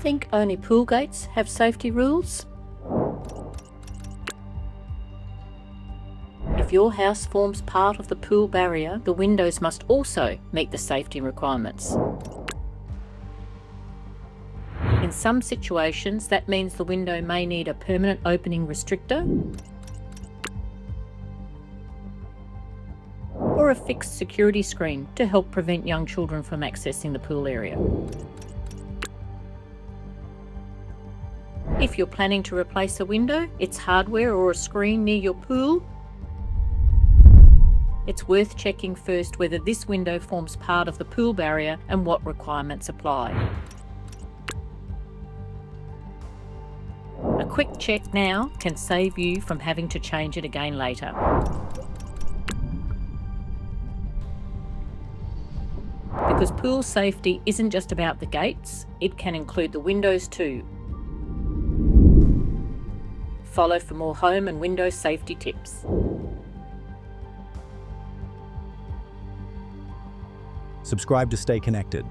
think only pool gates have safety rules? If your house forms part of the pool barrier, the windows must also meet the safety requirements. In some situations, that means the window may need a permanent opening restrictor or a fixed security screen to help prevent young children from accessing the pool area. If you're planning to replace a window, its hardware or a screen near your pool, it's worth checking first whether this window forms part of the pool barrier and what requirements apply. A quick check now can save you from having to change it again later. Because pool safety isn't just about the gates, it can include the windows too. Follow for more home and window safety tips. Subscribe to stay connected.